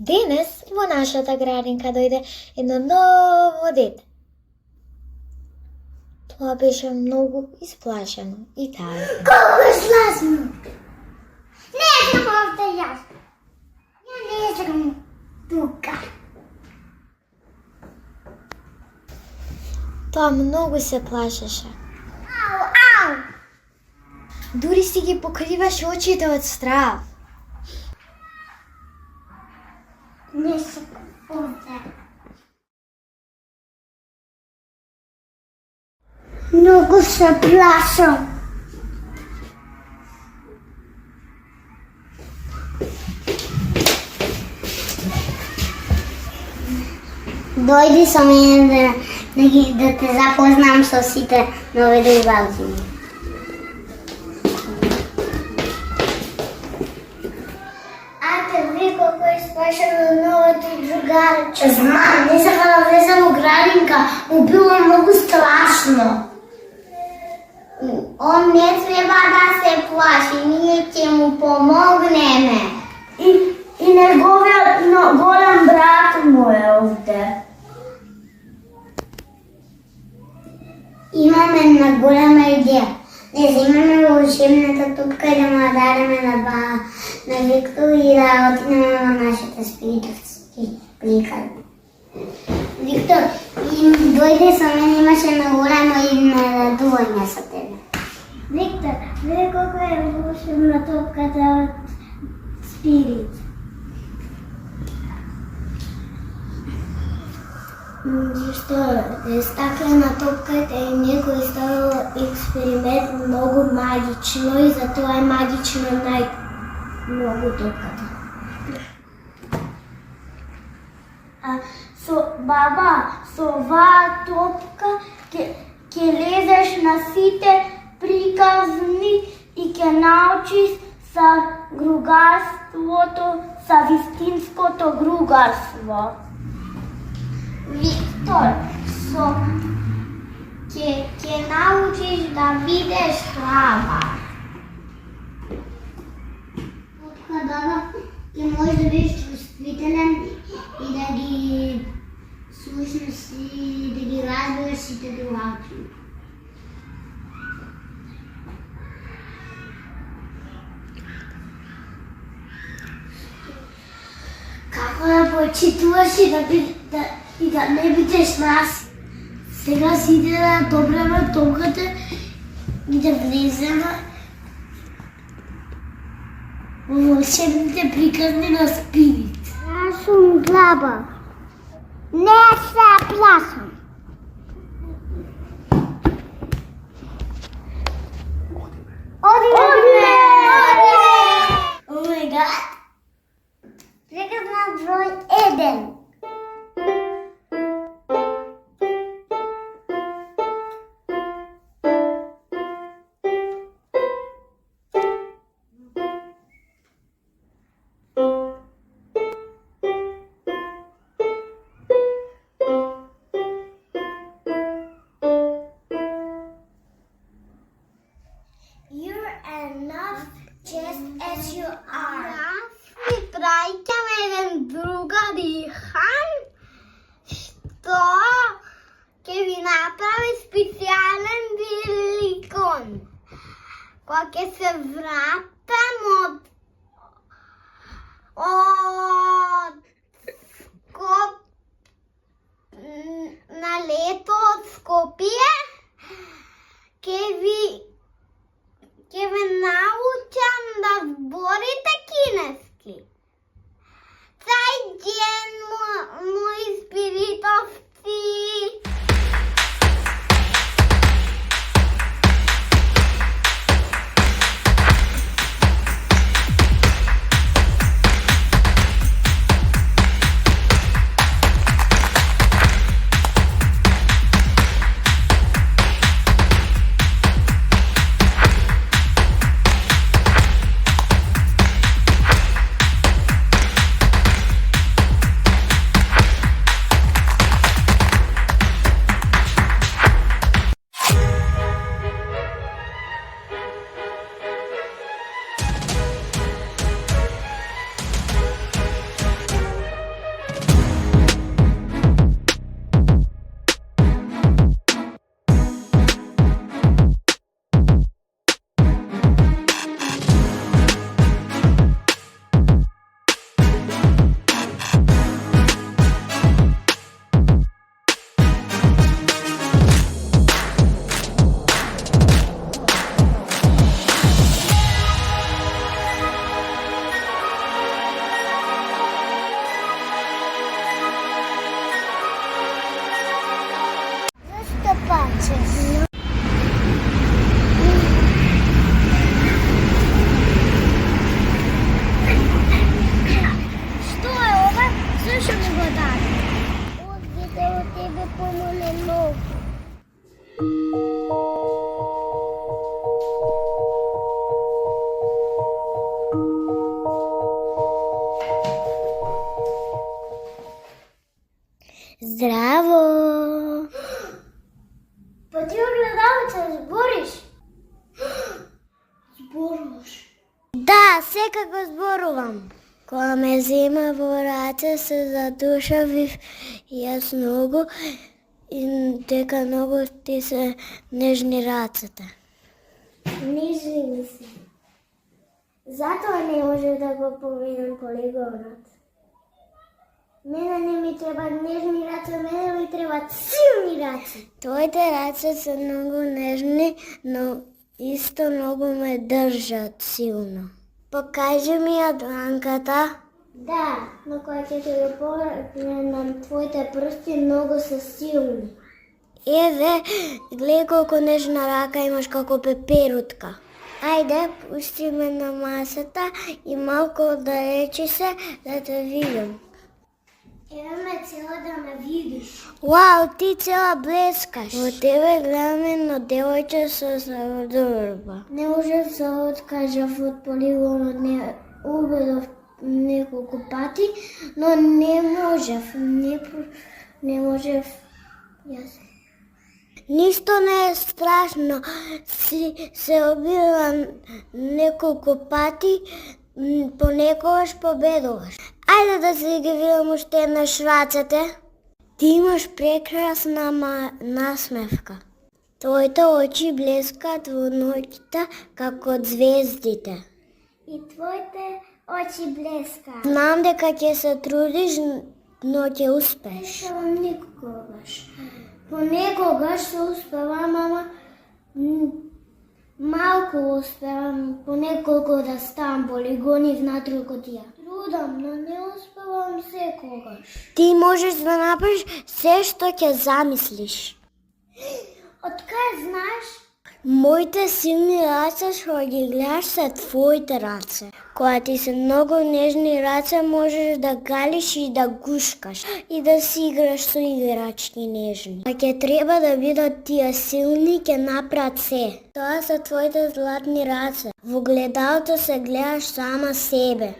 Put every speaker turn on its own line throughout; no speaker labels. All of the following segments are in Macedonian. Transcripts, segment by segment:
Денес во нашата градинка дојде едно ново дете. Тоа беше многу исплашено и таа.
Колку е слазно! Не сакам овде јас. Ја не сакам тука.
Тоа многу се плашеше.
Ау, ау!
Дури си ги покриваше очите од страв.
Не сакам овде. Многу се плашам. Дојди со мене да те запознам со сите нови другарци. Ви колку е спашено новите другарче. Знам, не сака да влезам у градинка, му било многу страшно. Он не треба да се плаши, ние ќе му помогнеме. И неговиот голем брат му е овде. Имаме една голема идеја. Не земеме волшебната топка и да му ја дадеме на Виктор и да отидеме во нашите спиритовски приказни. Виктор, дојде со мене, имаше една голема изненадување со тебе. Виктор, види колку е волшебна топката од Спирит. Зашто е стаклена топката и некој ставил експеримент многу магично и затоа е магично многу топката. Со оваа топка ќе лезеш на сите приказни и ќе научиш за гругарството, за вистинското гругарство. Виктор, ќе научиш да видиш слава. Ќе можеш да бидеш чувствителен и да ги слушнеш и да ги разбереш сите другарци. Како да почитуваш и да не бидеш нас. Сега си иде да добреме топката и да влеземе во волшебните приказни на Спирит. Јас сум глаба. Не се плашам. Одиме! Oh my god! Приказна број 1. You're enough just as you are. И праќаме еден другар Ихан, што ќе ви направи специјален великон. Кога ќе се вратам на лето од Скопје, ќе ве научам да зборите кинески. Цајден, мои спиритовци!
Здраво!
Па ти огледалце збориш? Зборуваш?
Да, секако зборувам. Кога ме зема во раце, се задушавив јас многу и дека многу ти се нежни рацете.
Нежни ми се. Затоа не може да го поминам полигонот. Мене не ми треба нежни раце, мене ми треба силни раце.
Твоите раце се многу нежни, но исто многу ме држат силно. Покажи ми ја дланката.
Да, но кога ќе ти го погледнам твоите прсти многу се силни.
Еве, гледај колку нежна рака имаш како пеперутка. Ајде, пусти ме на масата и малку оддалечи се да те видам.
Еве ме цела да ме видиш.
Вау, ти цела блескаш. Во тебе гледам едно девојче со сладурба.
Не можев да се откажав од полигонот, не убедов неколку пати, но не можев, не можев јас.
Ништо не е страшно, се обидувам неколку пати, понекогаш победуваш. Ајде да се ги видам уште еднаш рацете. Ти имаш прекрасна насмевка. Твоите очи блескат во ноќта како звездите.
И твоите очи блескаат.
Знам дека ќе се трудиш, но ќе успееш.
Не никогаш. Понекогаш се успевам, ама малку успевам, понеколку да ставам полигони внатре од кутија. Трудам, но не успевам секогаш.
Ти можеш да направиш се што ќе замислиш.
Од кај знаеш?
Моите силни раце што ги гледаш се твоите раце. Кога ти се многу нежни раце, можеш да галиш и да гушкаш и да си играш со играчки нежни. А ќе треба да бидат тие силни, ќе направат се. Тоа се твоите златни раце. Во гледалото се гледаш сама себе.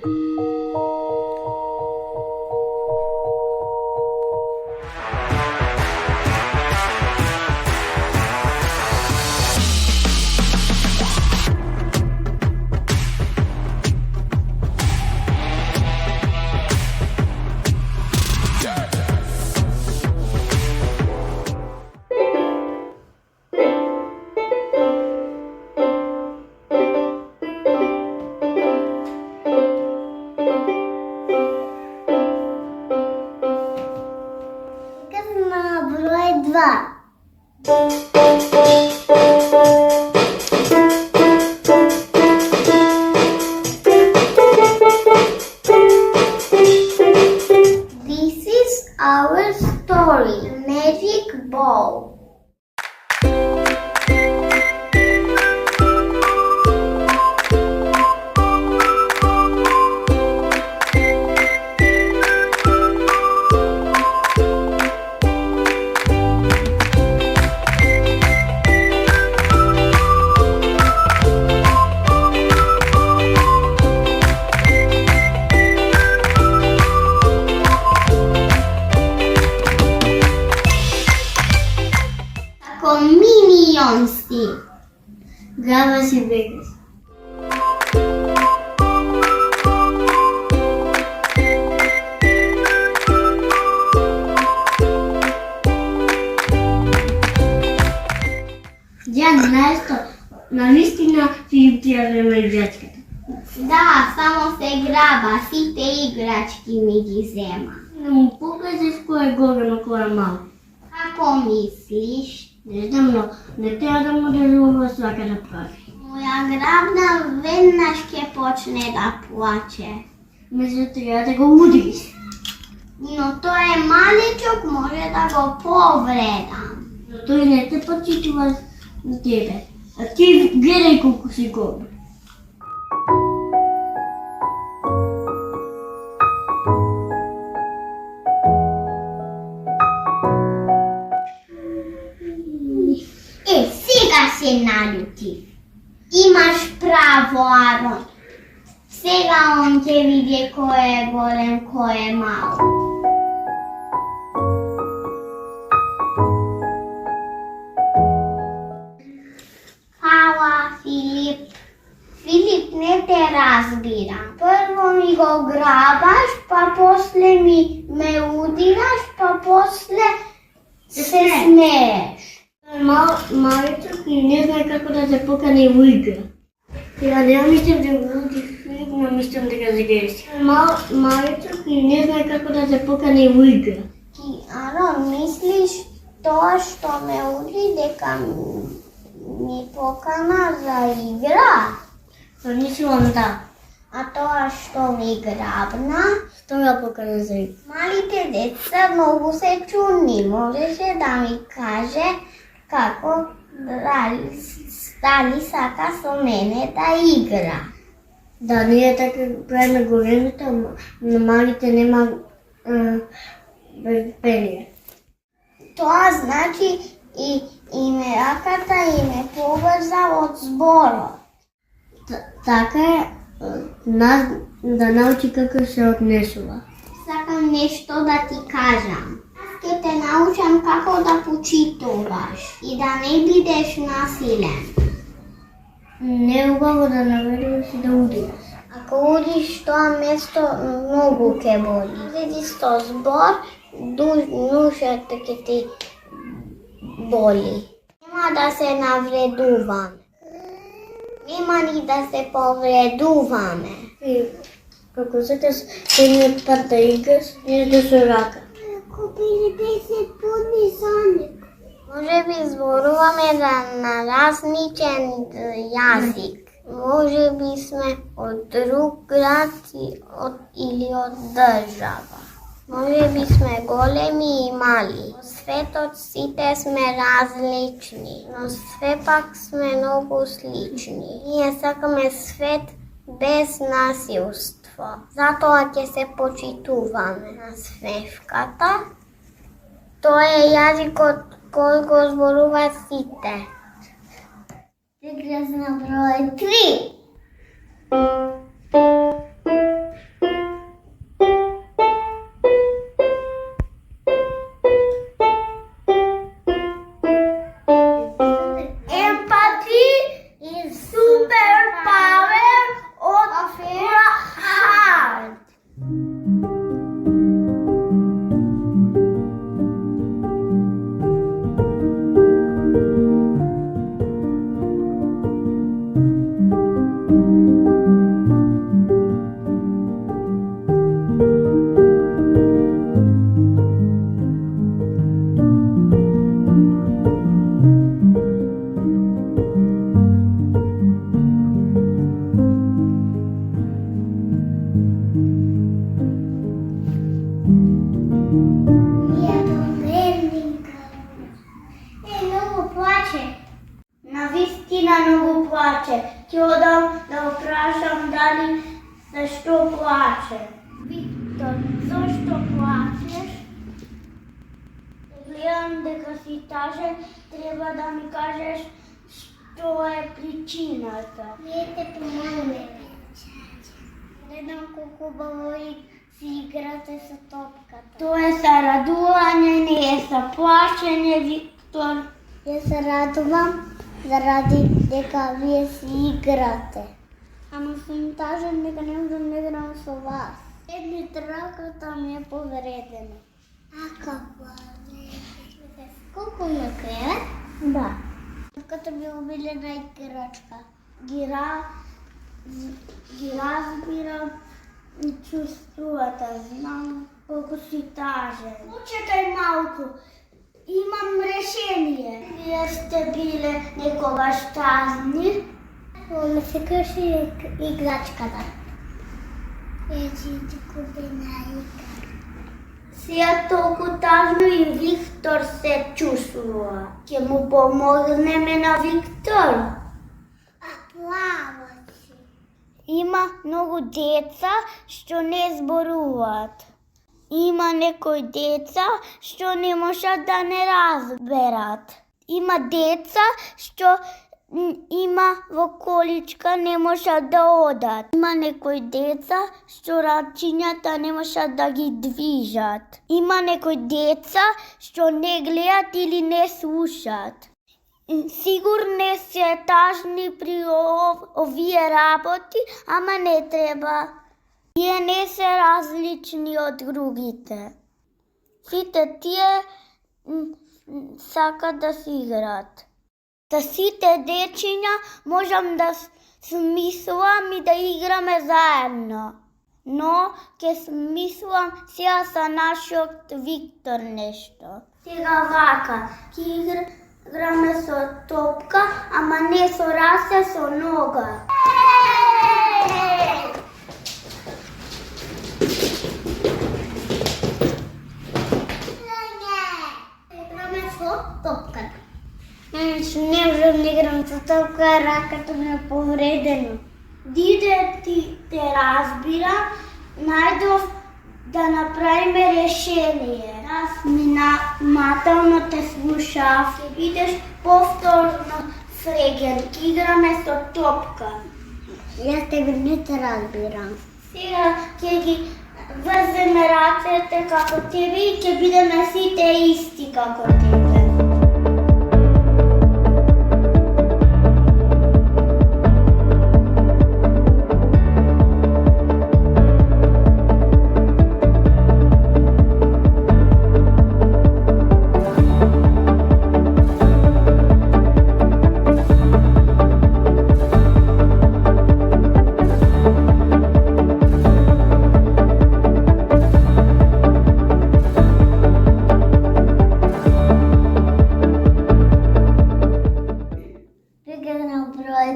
Број 2. This is our story, Magic Ball. Minionski. Gravas e begas. Диана, знаеш што? Навистина си ги тијаме играчката. Да, само се граба, сите играчки ми ги зема. Не му покажеш кој е голем, а кој е мал. Како мислиш? Не знам, но не треба да му држува свака да прави. Моја грабна веднаш ќе почне да плаче. Мислам, треба да го удриш. Но тој е малечок, може да го повредам. Но тој не те почитува за тебе. А ти гледај колку си голем. Сега се налюти. Имаш право, Арон. Сега он ќе види кој е голем, кој е мал. ограбаш, па после ме удираш, па после се смееш.
Маличок и не знае како да се покани во игра. Ја не мислам да го уди филм, но мислам дека се греси. Маличок и не знае како да се покани во игра.
Ано, мислиш тоа што ме уди дека ми покана за игра?
Мислам да.
А тоа што ми грабна?
Што ме покана за игра?
Малите деца многу се чудни. Можеше да ми каже како дали сака со мене да игра.
Да, ние така правиме големите, но малите нема безбедие.
Тоа значи и ме раката и ме поврза од зборот.
Така е, нас да научи како се однесува.
Сакам нешто да ти кажам. Ќе те научам како да почитуваш и да не бидеш насилен.
Не е убаво да наверуваш и да удираш.
Ако удиш тоа место многу ќе боли. Види со збор, душата ќе ти боли. Нема да се навредуваме. Нема ни да се повредуваме.
И како сакаш едниот пат да играш, ние да се рака.
Ако би 10 пудни сонник. Може би зборуваме на разничен јазик. Може би сме од друг град или од држава. Може би сме големи и мали. Во светот сите сме различни, но свепак сме многу слични. Ние сакаме свет без насилство. Затоа ќе се почитуваме на смевката. Тоа е јазикот кој го зборува сите. Игра на број 3. Навистина многу плаче. Ќе одам да го прашам дали зашто плаче. Виктор, зашто плачеш? Гледам дека си тажен, треба да ми кажеш што е причината. Ние те помогнеме. Гледам колку убаво си играте со топката. Тоа е са радување, не е са плачење, Виктор. Јас се радувам заради дека вие си играте. Ама сум тажен дека не можам да играм со вас. Едни раката ми е повредена. Ако повредена? Колку на кревет? Да. Като би обилена играчка. Ги разбирам и чувствувата. Знам колку си тажен. Почекај малку. Имам решение. Вие сте биле некогаш тазни? Ме се крши играчката. Ти купена игра. Сега толку тазно и Виктор се чувствува. Ќе му помогнеме на Виктор. А плава си. Има многу деца што не зборуваат. Има некои деца што не можат да не разберат. Има деца што има во количка не можат да одат. Има некои деца што рачињата не можат да ги движат. Има некои деца што не гледат или не слушат. Сигурно се тажни при овие работи, ама не треба
Тие не се различни од другите. Сите тие сакат да се играат. Та сите дечиња можам да смислам и да играме заедно. Но ќе смислам сега са нашиот Виктор нешто. Сега вака, ќе играме со топка, ама не со раце, со нога. Играме со топка. Не можам да играм со топка, раката ми е повредена. Диде ти те разбира, најдов да направиме решение. Аз внимателно те слушав, ќе бидеш повторно среќен, ќе играме со топка. Јас тебе не те разбирам. Сега ќе ги врземе рацете како тебе и ќе бидеме сите исти како тебе.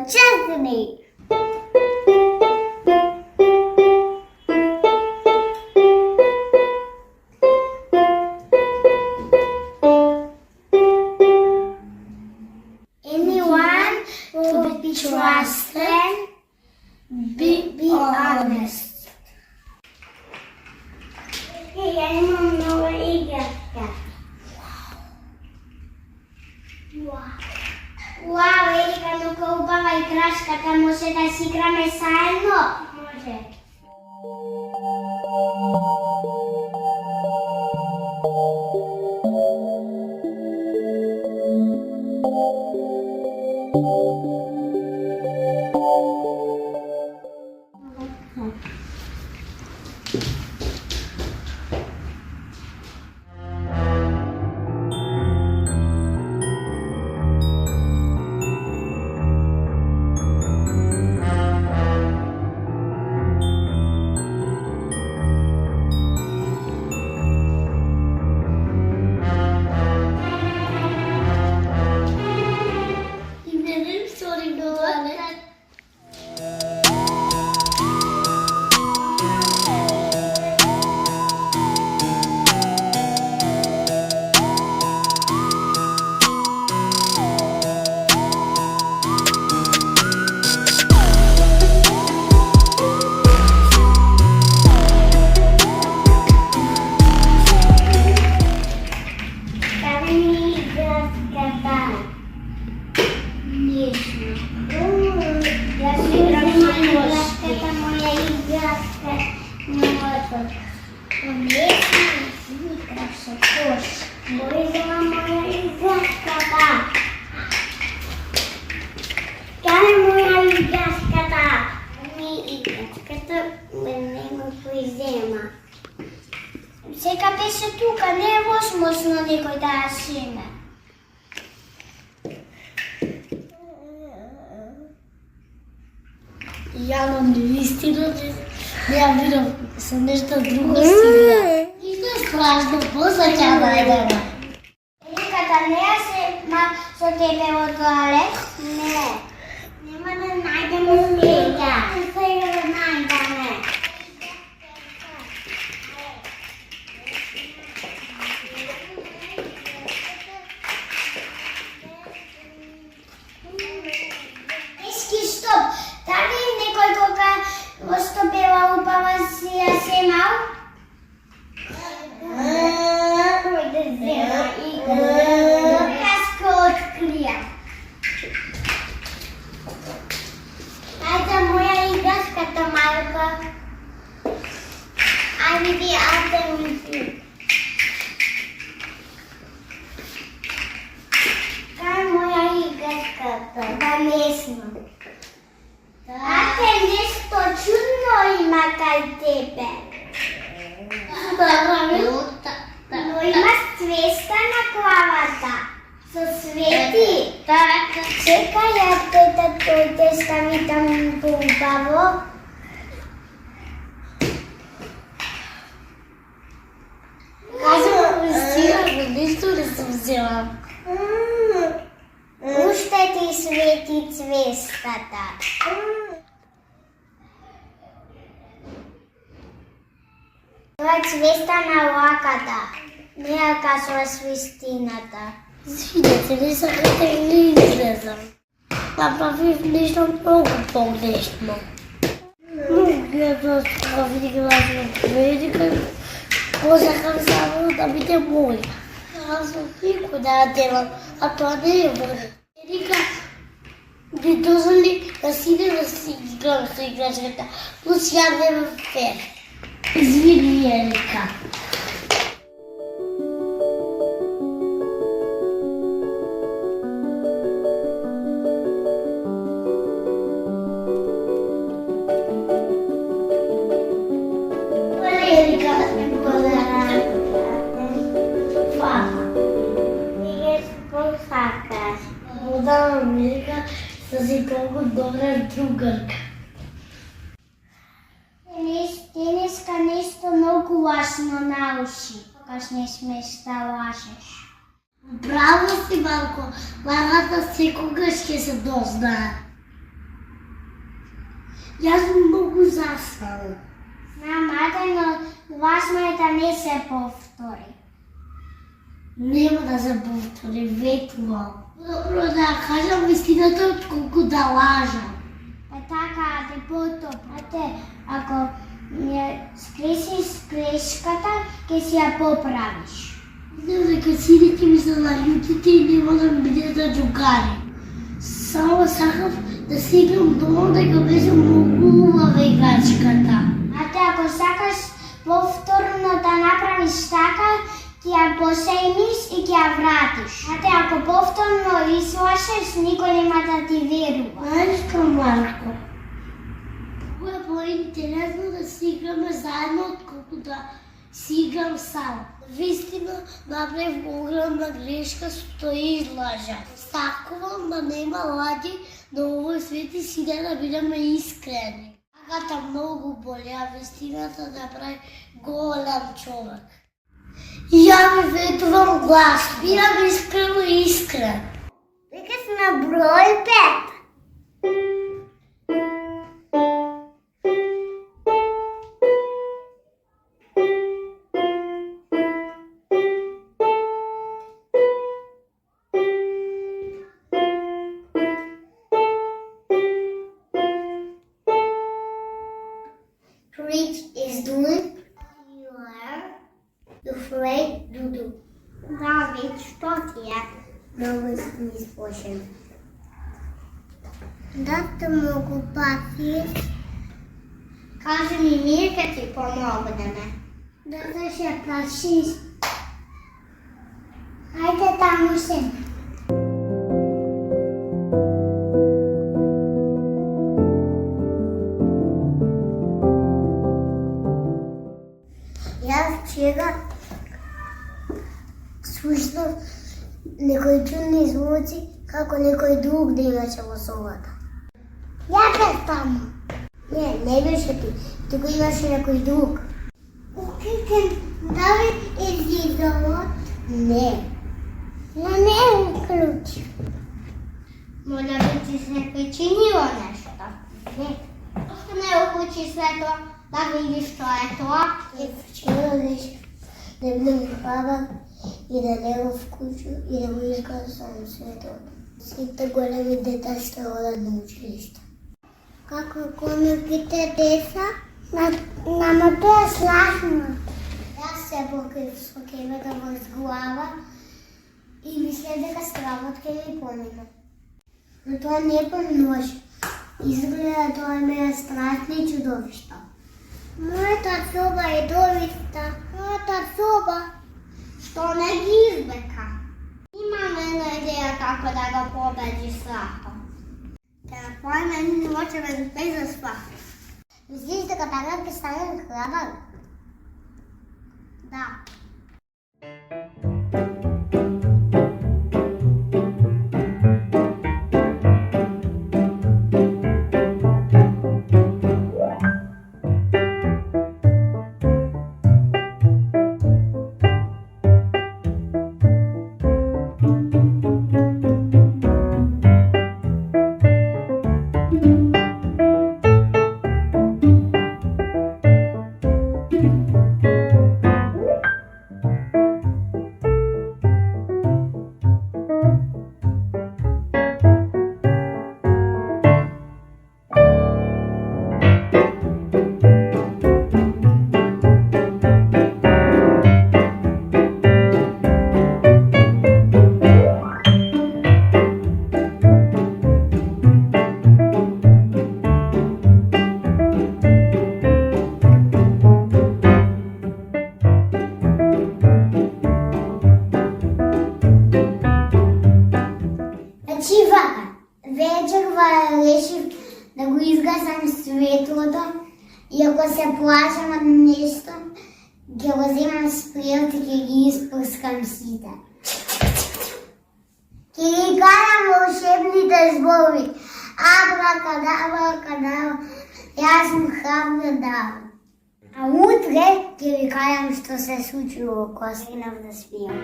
Честни! Anyone to be trusted, be honest. Ја имам нова играчка. Уау, Ерика, многу убава играчката, може да си играме заедно? Може. Сега беше тука, не е возможно некој да ја шиме. Јано наистина не ја видам со нешто друго сега. Ништо е страшно, после ќе да идеме. Ериката, не ја се со тебе во тоалет? Не. Нема да најдеме сега. Сега да најдеме. Стоп! Дали некој кога во што била убава си ја семал? Кој да зема игра? Јас ко открија. Ајде моја играчката малка. Ајде ми. Кај моја играчката? Да не знам. Ате, нешто чудно има кај те.
Со свети?
Така.
Чекај, ја тета тој те стави таму поубаво.
Кажам, вистина, ништо не сум взела.
Уште ти свети цвестата. Тоа е цвеста на лаката, не ја касува свистината.
Извинете, не сакате не излезам. Направив нешто многу погрешно. Многу ја тоа видела во медика. Сакам само да биде мој. Аз сум никој да ја делам, а тоа не е мој. Ерика ми дозволи да си идем да си играм со играчката, плюс ја немам фер. Извини, Ерика. Да, Америка си толку добра другарка.
Денеска нешто многу важно научи, кога не смеш да лажеш.
Браво си, малко. Лагата секогаш ќе се дознае. Јас сум многу заспала.
Знам, но важно е да не се повтори.
Нема да се повтори, ветувам. Добро да кажам вистината отколку да лажам.
Така, те потопате, ако не скресиш грешката, ќе си ја поправиш.
Знам дека сините ми се наљутите и нема да ми бидете другари. Само сакав да си играм дома, дека беше многу убава играчката.
Ако сакаш повторно да направиш така, ти ја посејмиш и ќе ја вратиш. Ако повторно излашеш, никој нема да ти верува.
Мајка, Марко. Кога е поинтересно да си играме заедно, отколку да си играм сам. Вистина, направив огромна грешка со тоа излажа. Сакувам да нема лади на овој свет и сите да бидеме искрени. Агата многу боли, а вистината направи голем човек. Ја ми ветувам глас, бидам искрено искрен.
Вика си на број 5. Rich is doing. You are afraid to do. David, што ти е? Много ми спошен. Да те могу пати. Кажи ми, Мирка ти помогнеме. Да се плашиш. Хајде таму се. Јас вчера слушнав некои чудни звуци како некој друг да имаше во собата. Ја бев таму. Не беше ти. Туку имаше некој друг. Дали излизало? Не. Но не уклучи. Моля би ти се причинило нешто? Не. Просто не уклучи светло да видиш што е тоа. Вчера решив да влезам в баба и да легам в куќу и да го изгасам светот. Сите големи деца ще одат на училиште. Како комиките деца? Нама тоа слашно. Јас се покрив со кемека во глава и мислев дека стравот ќе ми помине. Но тоа не поминуваше. Изгледа тоа ме страшни чудовишта. Мојата соба е довиста. Мојата соба. Што не ги избека? Имам една идеја како да го победи страхот. Тера појме не може да спе за спах. Мислиш дека така ќе стане храбар? Да. го изгасам светлото и ако се плашам од нешто, ќе го земам спрејот и ќе ги испрскам сите. Ќе ги кажам волшебните зборови. Абракадабра, кадабра, јас сум храбродавр. А утре ќе ви кажам што се случило кога седнав да спијам.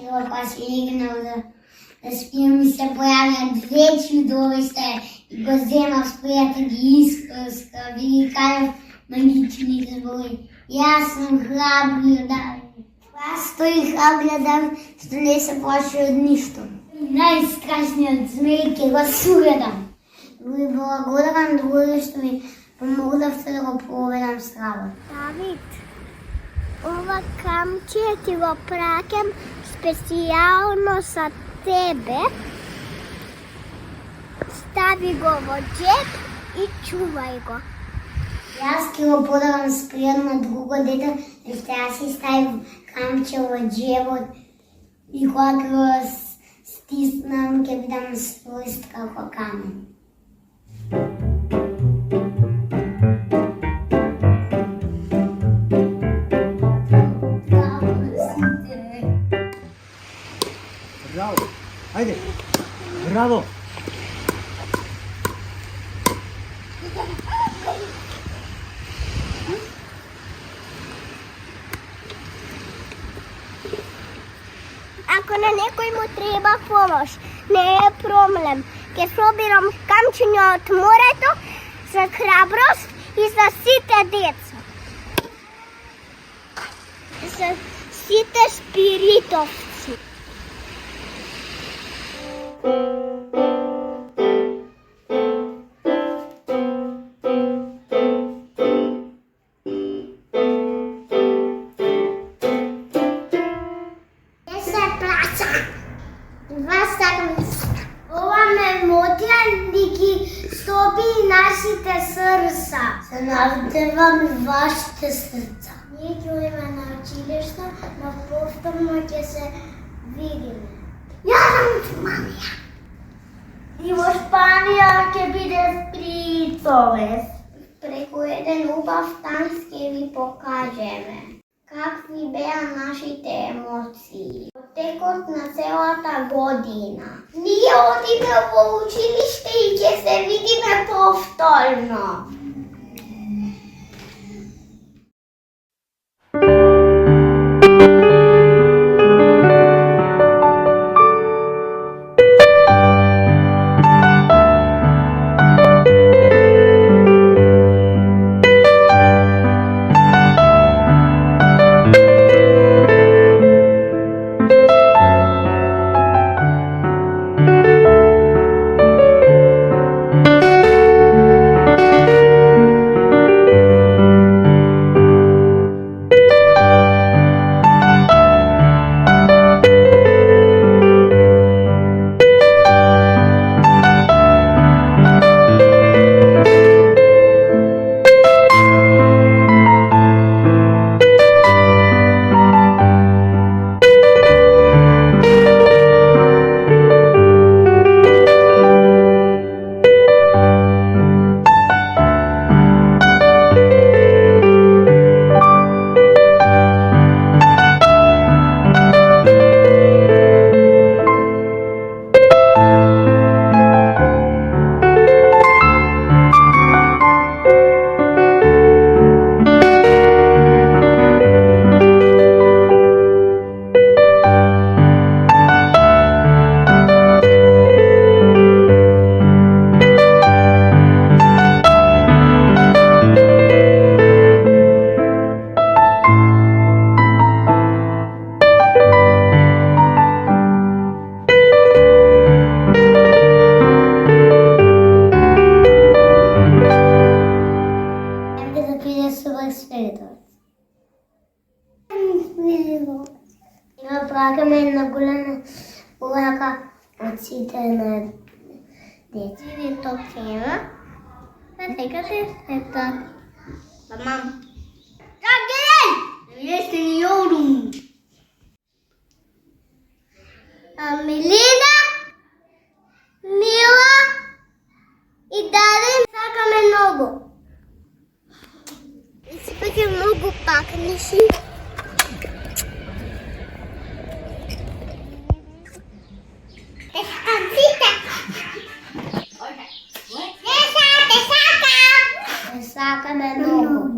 Кога си легнал да спијам и се појавија две чудовишта и го земав спрејот и ги испрскав и ги кажав магичните зборови. Јас сум храбродавр. Аз стои храбродавр што не се плаши од ништо. Најстрашниот змеј ќе го суредам. Ви благодарам другото што ми помогнавте да го проведам стравот.
Давид, ова камче ти го праќам специјално за тебе. Стави го во џеб и чувај го.
Јас ќе го подарам спрејот на друго дете, што јас си ставив камче во џебот и кога ќе го стиснам ќе бидам чврст како камен.
Браво! Ајде! Браво!
Ако на некој му треба помош, не е проблем. Ќе собирам камчиња од морето за храброст и за сите деца. За сите спиритовци.
Ова ме мотија да ги стопи нашите срца. Се надевам и вашите срца.
Ние ќе одиме на училиште, но повторно ќе се видиме.
Јас сум од Шпанија.
И во Шпанија ќе биде спиритовец.
Преку еден убав танц ќе ви покажеме какви беа нашите емоции во текот на целата година. Ние одиме во училиште и ќе се видиме повторно. Правиме една голема урака од сите на деца.
И то тема. А сега се ето.
Мама.
Чакай!
Seniorum. Милина, Мила и Дарин сакаме многу. Сепак е многу пакнеши. Те сакам сите. Те сакаме многу.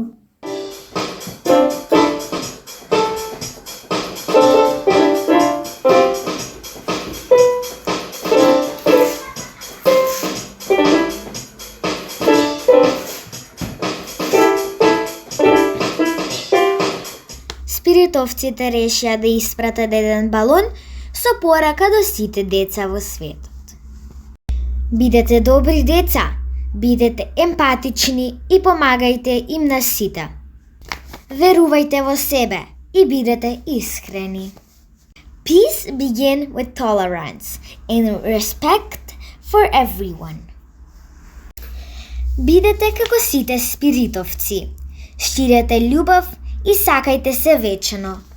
Спиритовците решија да испратат еден балон со порака до сите деца во светот. Бидете добри деца, бидете емпатични и помагајте им на сите. Верувајте во себе и бидете искрени. Peace begin with tolerance and respect for everyone. Бидете како сите спиритовци. Штирете љубов и сакајте се вечно.